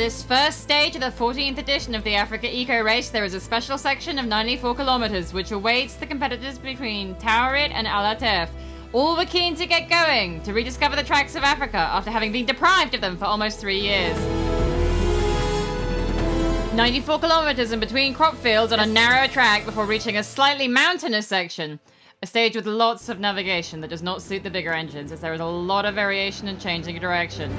this first stage of the 14th edition of the Africa Eco Race, there is a special section of 94 kilometers which awaits the competitors between Taurit and Alatef. All were keen to get going, to rediscover the tracks of Africa after having been deprived of them for almost 3 years. 94 kilometers in between crop fields on a narrow track before reaching a slightly mountainous section. A stage with lots of navigation that does not suit the bigger engines, as there is a lot of variation and changing direction.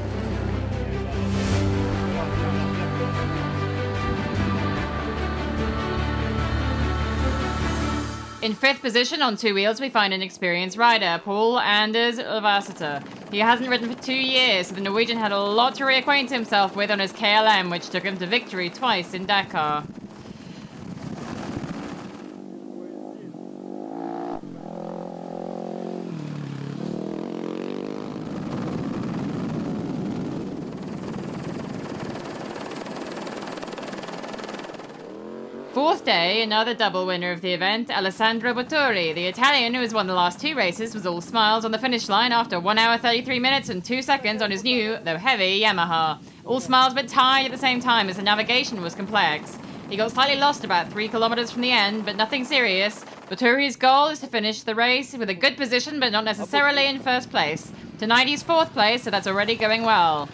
In 5th position on 2 wheels, we find an experienced rider, Paul Anders Lavasseter. He hasn't ridden for 2 years, so the Norwegian had a lot to reacquaint himself with on his KLM, which took him to victory twice in Dakar. Fourth day, another double winner of the event, Alessandro Bottori. The Italian, who has won the last 2 races, was all smiles on the finish line after 1 hour 33 minutes and 2 seconds on his new, though heavy, Yamaha. All smiles but tired at the same time as the navigation was complex. He got slightly lost about 3 kilometers from the end, but nothing serious. Bottori's goal is to finish the race with a good position, but not necessarily in first place. Tonight he's 4th place, so that's already going well.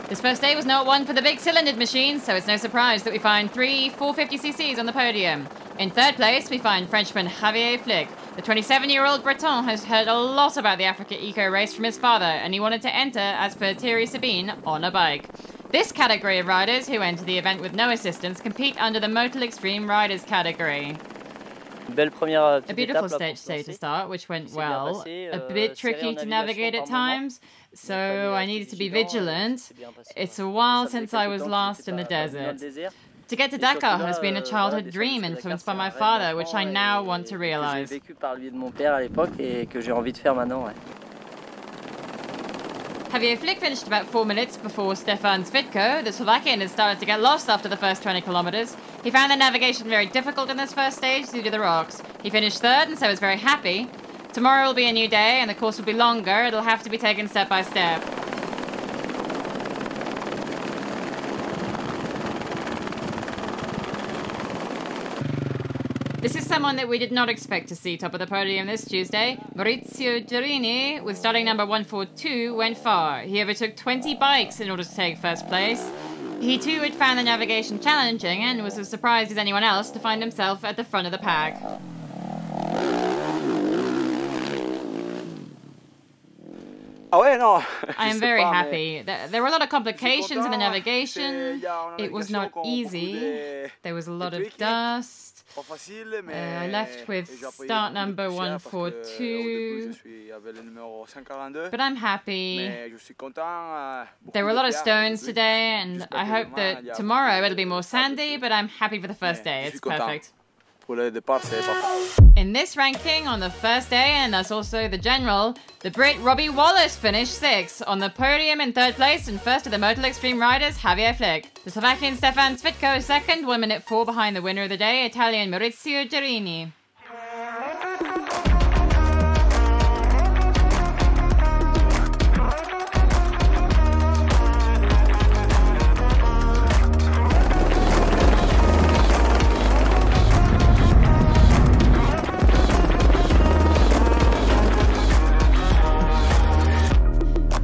This first day was not one for the big cylindered machines, so it's no surprise that we find 3 450cc's on the podium. In 3rd place, we find Frenchman Javier Flick. The 27-year-old Breton has heard a lot about the Africa Eco Race from his father, and he wanted to enter, as per Thierry Sabine, on a bike. This category of riders who enter the event with no assistance compete under the Motul Extreme Riders category. A beautiful stage to start, which went well. A bit tricky to navigate at times, so I needed to be vigilant. It's a while since I was lost in the desert. To get to Dakar has been a childhood dream influenced by my father, which I now want to realize. Javier Flick finished about 4 minutes before Stefan Svitko. The Slovakian had started to get lost after the first 20 kilometers. He found the navigation very difficult in this first stage due to the rocks. He finished 3rd and so was very happy. Tomorrow will be a new day and the course will be longer. It'll have to be taken step by step. This is someone that we did not expect to see top of the podium this Tuesday. Maurizio Girini, with starting number 142, went far. He overtook 20 bikes in order to take first place. He too had found the navigation challenging and was as surprised as anyone else to find himself at the front of the pack. I am very happy. There were a lot of complications in the navigation. It was not easy. There was a lot of dust. I left with start number 142, but I'm happy. There were a lot of stones today, and I hope that tomorrow it'll be more sandy, but I'm happy for the first day. It's perfect. In this ranking, on the first day, and thus also the general, the Brit Robbie Wallace finished 6th. On the podium in 3rd place and first of the Motul Extreme Riders, Javier Flick. The Slovakian Stefan Svitko 2nd, 1 minute 4 behind the winner of the day, Italian Maurizio Girini.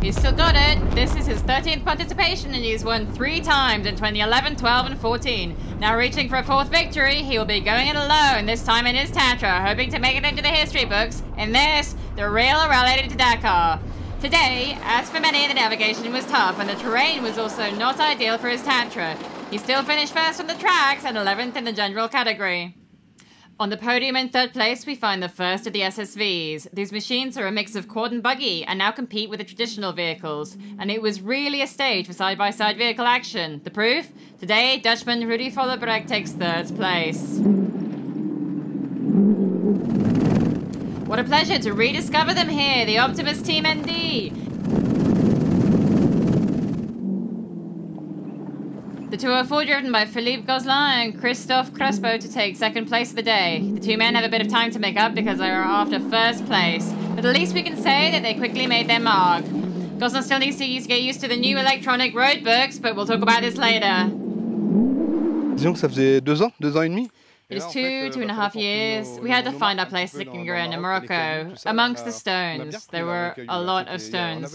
He's still got it. This is his 13th participation and he's won 3 times in 2011, 12 and 14. Now reaching for a 4th victory, he will be going it alone, this time in his Tatra, hoping to make it into the history books. In this, the real rally to Dakar. Today, as for many, the navigation was tough and the terrain was also not ideal for his Tatra. He still finished 1st on the tracks and 11th in the general category. On the podium in 3rd place, we find the first of the SSVs. These machines are a mix of quad and buggy and now compete with the traditional vehicles. And it was really a stage for side-by-side vehicle action. The proof? Today, Dutchman Rudy Vollebrecht takes 3rd place. What a pleasure to rediscover them here, the Optimus Team ND. The 204 driven by Philippe Gosselin and Christophe Crespo to take 2nd place of the day. The 2 men have a bit of time to make up because they are after 1st place, but at least we can say that they quickly made their mark. Gosselin still needs to get used to the new electronic road books, but we'll talk about this later. Disons que ça faisait 2 ans et demi. It is 2.5 years. We had to find our place in Morocco. Amongst the stones, there were a lot of stones.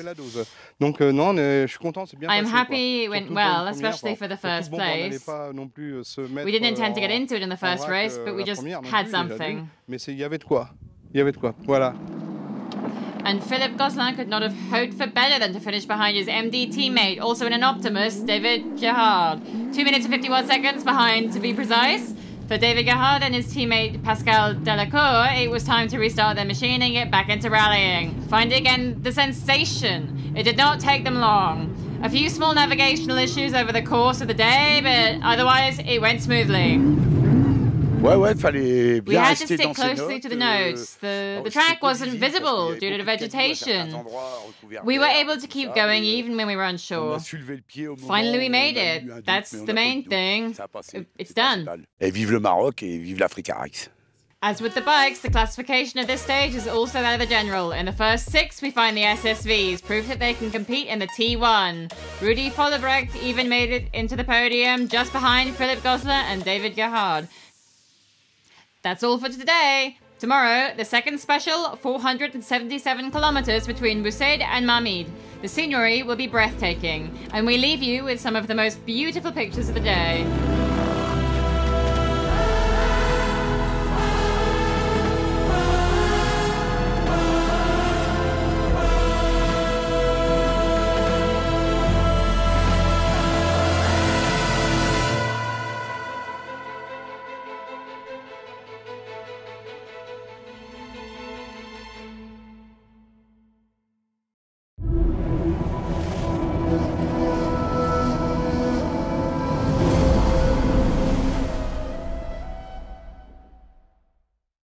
Donc non, je suis content, c'est bien passé. I'm happy it went well, especially for the first place. We didn't intend to get into it in the first race, but we just had something. Mais il y avait de quoi. Il y avait de quoi. Voilà. And Philippe Gosselin could not have hoped for better than to finish behind his MD teammate, also in an Optimus, David Gerhard. 2 minutes and 51 seconds behind, to be precise. For David Gerhard and his teammate Pascal Delacour, it was time to restart their machine and get back into rallying. Find again the sensation. It did not take them long. A few small navigational issues over the course of the day, but otherwise it went smoothly. Ouais, fallait bien we had to rester stick dans ses closely notes. to the notes. The track wasn't visible due to the vegetation. We were able to keep going even when we were unsure. Finally, we made it. That's the main thing. It's done. Et vive le Maroc et vive l'Africarix. As with the bikes, the classification of this stage is also that of the general. In the first 6, we find the SSVs, proof that they can compete in the T1. Rudy Follebrecht even made it into the podium, just behind Philippe Gosselin and David Gerhard. That's all for today. Tomorrow, the second special, 477 kilometers between Boussaid and Mamid. The scenery will be breathtaking, and we leave you with some of the most beautiful pictures of the day.